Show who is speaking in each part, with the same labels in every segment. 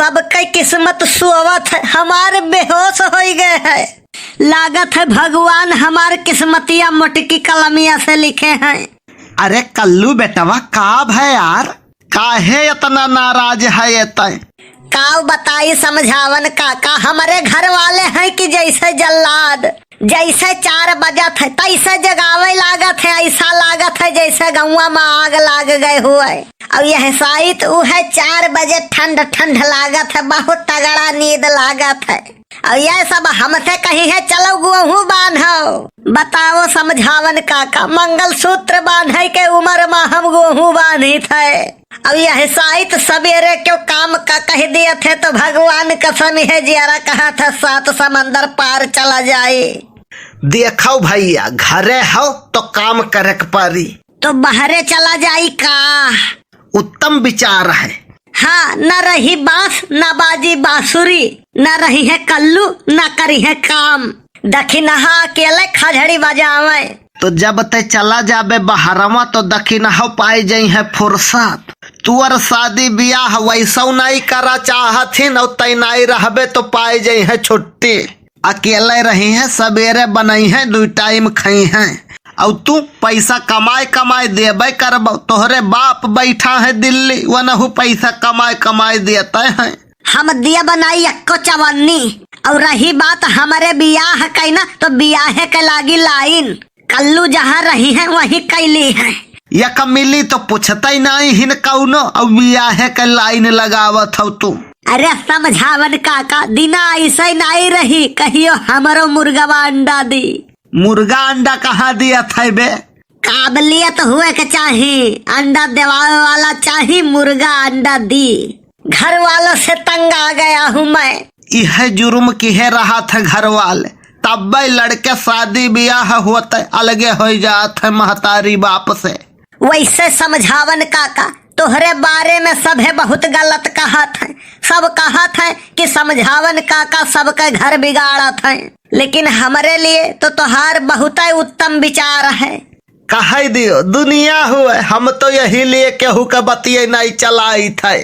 Speaker 1: सबके किस्मत सुअवत है, हमारे बेहोश हो गए है। लागत है भगवान हमारे किस्मतिया मोटकी कलमिया से लिखे हैं।
Speaker 2: अरे कल्लू बेटवा काब है यार, काहे इतना नाराज है ये तय?
Speaker 1: काव बताई समझावन काका, हमारे घर वाले हैं कि जैसे जल्लाद, जैसे 4 बजत है तैसे जगावे लागत है, ऐसा लागत है जैसे गौवा में आग लाग गए हुए। अब यह साइत उ है 4 बजे ठंड ठंड लागत है, बहुत तगड़ा नींद लागत है। और यह सब हमसे कही है चलो गेहूं बांधो। बताओ समझावन काका, मंगल सूत्र बांधे के उम्र में हम गेहूं बांधी थे। अब यह साइत सवेरे क्यों काम का कह दिए थे तो भगवान कसम है जियारा कहा था 7 समंदर पार चला जाए।
Speaker 2: देखो भैया घरे हो तो काम करे के पड़ी,
Speaker 1: तो बाहरे चला जाई का?
Speaker 2: उत्तम विचार है।
Speaker 1: हाँ, न रही बांस न बाजी बांसुरी, न रही है कल्लू न करी है काम, दखिनहा अकेले खजड़ी बजावे।
Speaker 2: तो जब ते चला जाबे बहरवा तो दखिनहा पाई जाई है फुर्सत। तुअर शादी बियाह वैसा नहीं करा चाहथिन और तय नहीं रहबे तो पाई जाई है छुट्टी। अकेले रही है, सवेरे बनई है, 2 टाइम खाई है। और तू पैसा कमाए देबे करब, तोहरे बाप बैठा है दिल्ली, वनहु पैसा कमाए देते हैं।
Speaker 1: हम दिया बनाई 51। और रही बात हमारे बियाह कैना तो बियाह के लागी लाइन, कल्लू जहाँ रही है वही कैली है।
Speaker 2: यक मिली तो पूछता ही नहीं हिन कौनो, और बियाह के लाइन लगावत हो तू।
Speaker 1: अरे समझावन काका, दिना ऐसे नहीं रही, कहियो हमारो मुर्गवा अंडा दी।
Speaker 2: मुर्गा अंडा कहाँ दिया था बे?
Speaker 1: काबिलियत हुए के चाहिए, अंडा देवावे वाला चाहिए, मुर्गा अंडा दी। घर वालों से तंग आ गया हूँ मैं।
Speaker 2: यह जुर्म किहे रहा था घर वाले, तब लड़के शादी ब्याह होते अलगे हो जाते महतारी बाप से।
Speaker 1: वैसे समझावन काका, तोहरे बारे में सभे बहुत गलत कहत है। सब कहत है कि समझावन काका सबका घर बिगाड़त है, लेकिन हमारे लिए तो तोहार बहुत उत्तम विचार है।
Speaker 2: कह दियो दुनिया हुए, हम तो यही लिए केहू के बतिये नहीं चलाई थे।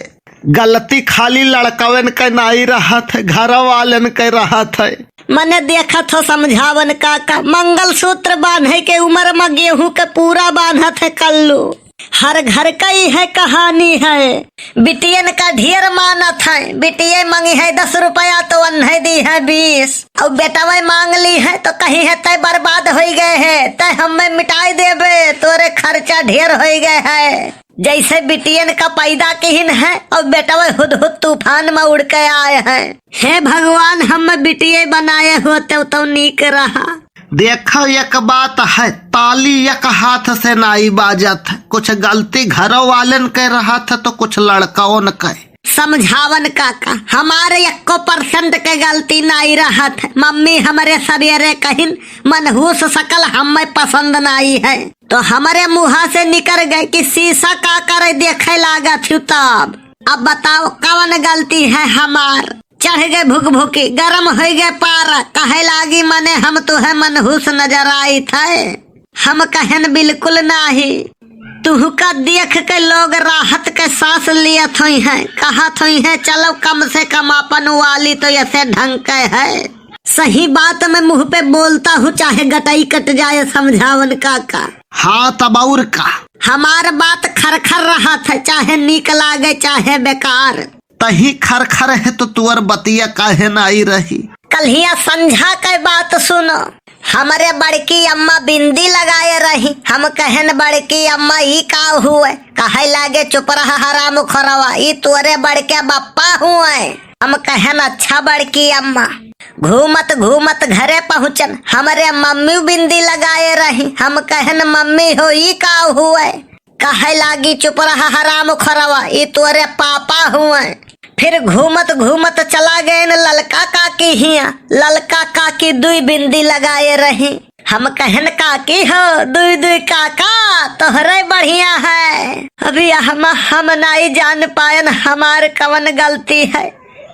Speaker 2: गलती खाली लड़कवन के नहीं रहा थे, घर वालन के रहा थे।
Speaker 1: मैंने देखा था समझावन काका, मंगल सूत्र बांधे के उम्र में गेहूं के पूरा बांधा थे कल्लू। हर घर का ही है कहानी है। बिटियन का ढेर मानत है, बिटिया मांगी है 10 रुपया तो अन्हे दी है 20, और बेटवा मांग ली है तो कही है तय बर्बाद हो गए है, तय हमें मिटाई देबे, तोरे खर्चा ढेर हो गए है। जैसे बिटियन का पैदा किहिन है और बेटवा हुद तूफान में उड़ के आए हैं। हे भगवान, हम बिटिया बनाए होते तो नीक रहा।
Speaker 2: देखो एक बात है, ताली एक हाथ से नहीं बाजत है। कुछ गलती घरों वालन के रहा था तो कुछ लड़काओं न के।
Speaker 1: समझावन काका, हमारे 1% के गलती नहीं रहा था। मम्मी हमारे सवेरे कहिन मनहूस सकल हमें पसंद नहीं है, तो हमारे मुँह से निकल गए कि शीशा का करे देखे लागा थी। तब अब बताओ कौन गलती है हमार? चढ़ गए भूख भूखी, गरम हो गए पारा, कहे लागी मने हम तुहे मनहूस नजर आई थे। हम कहन बिल्कुल नहीं, तुह का देख के लोग राहत के सांस लिए थोई हैं, कहा थोई हैं चलो कम से कम अपन वाली तो ऐसे ढंग के है। सही बात मैं मुंह पे बोलता हूँ, चाहे गटाई कट जाए समझावन काका।
Speaker 2: हाँ तब और का? हमार
Speaker 1: बात खरखर रहा था, चाहे नीक लागे चाहे बेकार।
Speaker 2: तही खरखर है तो तुअर बतिया काहे नहीं रही?
Speaker 1: कल्हिया संझा के बात सुनो, हमारे बड़की अम्मा बिंदी लगाए रही। हम कहन बड़की अम्मा ही का हुए, कहे लागे चुप रहा हराम खोरवा, ई तोरे बड़के बप्पा हुए। हम कहन अच्छा बड़की अम्मा। घूमत घूमत घरे पहुँचन, हमारे मम्मी बिंदी लगाए रही। हम कहन मम्मी हो ई का हुए, कहे लागी चुप रहा हराम खोरवा, ई तोरे पापा हुए। फिर घूमत घूमत चला गए न ललका काकी हिया, ललका काकी 2 बिंदी लगाए रही। हम कहन काकी हो 2 काका तोहरे बढ़िया है। अभी हम नहीं जान पायन हमार कवन गलती है,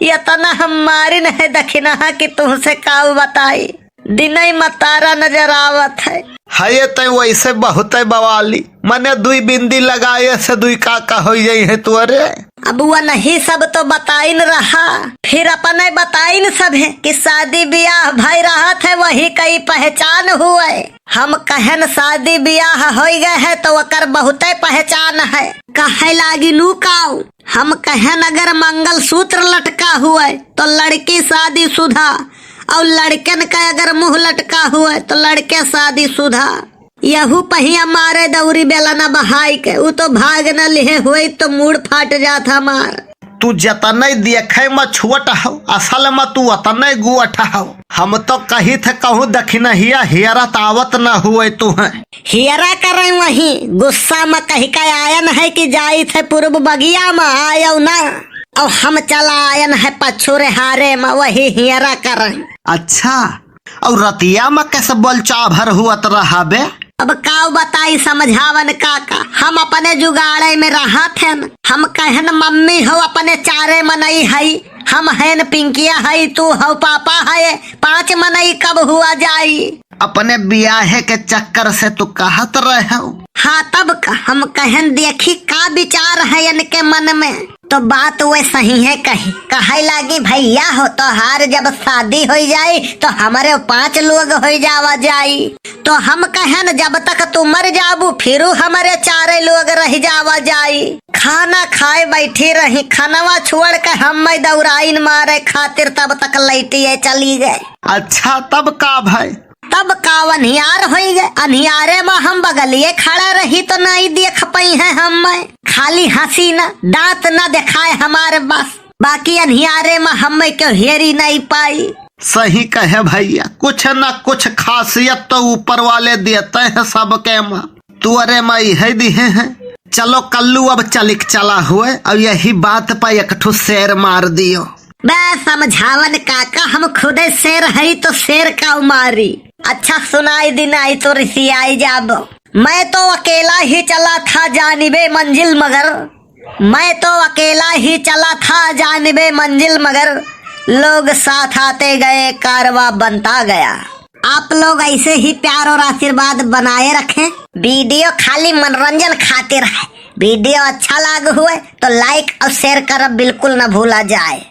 Speaker 1: इतना हमारी नहीं दखिना कि तुमसे का बताई। दिन मतारा नजर आवत है।
Speaker 2: हाये तय वैसे बहुत बवाली, मने 2 बिंदी लगाए से 2 काका हो जाई है तुअरे।
Speaker 1: अब वह नहीं सब तो बताइन रहा, फिर अपने बताइन सब है कि शादी ब्याह भाई रहा थे वही कई पहचान हुए। हम कहन शादी ब्याह हो गए है तो वकर बहुते पहचान है। कहे लागी नू काऊ, हम कहन अगर मंगल सूत्र लटका हुआ तो लड़की शादी शुदा, और लड़कन का अगर मुंह लटका हुआ तो लड़के शादी शुदा। यहू पहिया मारे दौरी बेला न बहाई के, वो तो भाग न लिहे हुए तो मूड फाट जात हमार।
Speaker 2: तू जतने देखे में छुअट हो, असल में तू अतने गुअट हो। हम तो कही थे कहूँ दखिन हिया हियरा तावत न हुए तू है।
Speaker 1: हियरा करे वही गुस्सा में कही का आयन है कि जाई थे पूर्व बगिया में आयो ना, और हम चला आयन है पछुरे हारे में वही हियरा करे।
Speaker 2: अच्छा, और रतिया में कैसे बोलचा भर हुआ रहा बे?
Speaker 1: अब काऊ बताई समझावन काका, हम अपने जुगाड़े में रहा थे न। हम कहन मम्मी हो अपने चारे मनई हई, हम हैन पिंकिया हई, तू हो पापा है, 5 मनई कब हुआ जाई।
Speaker 2: अपने ब्याहे के चक्कर से तू कहत रहे हो।
Speaker 1: हाँ तब का हम कहन देखी का विचार है इनके मन में, तो बात वे सही है कही। कहे लागी भैया हो तो हार जब शादी हो जाई तो हमारे 5 लोग हो जावा जाई, तो हम कहन जब तक तू मर जाबू फिर हमारे 4 लोग रह जावा जाई। खाना खाए बैठी रही, खानवा छोड़ के हम दौराइन मारे खातिर तब तक लैटिए चली गए।
Speaker 2: अच्छा तब का भाई?
Speaker 1: तब का अनियार हो गए, अनियारे में हम बगलिए खड़ा रही तो नहीं देख पाई है हम, खाली हंसी न दांत न दिखाए हमारे बस, बाकी अनियारे में हम क्यों हेरी नहीं पाई।
Speaker 2: सही कहे भैया, कुछ न कुछ खासियत तो ऊपर वाले देते हैं सबके में, तू अरे मई है दिए हैं। चलो कल्लू अब चलिक चला हुए, और यही बात पर एक ठो शेर मार दियो।
Speaker 1: बस समझावन काका, हम खुदे शेर है तो शेर का मारी। अच्छा सुनाई दिनाई तो ऋषि आई जाबो। मैं तो अकेला ही चला था जानिबे मंजिल मगर, मैं तो अकेला ही चला था जानिबे मंजिल मगर, लोग साथ आते गए कारवा बनता गया। आप लोग ऐसे ही प्यार और आशीर्वाद बनाए रखें। वीडियो खाली मनोरंजन खातिर है। वीडियो अच्छा लगा हुए तो लाइक और शेयर करब बिल्कुल न भूला जाए।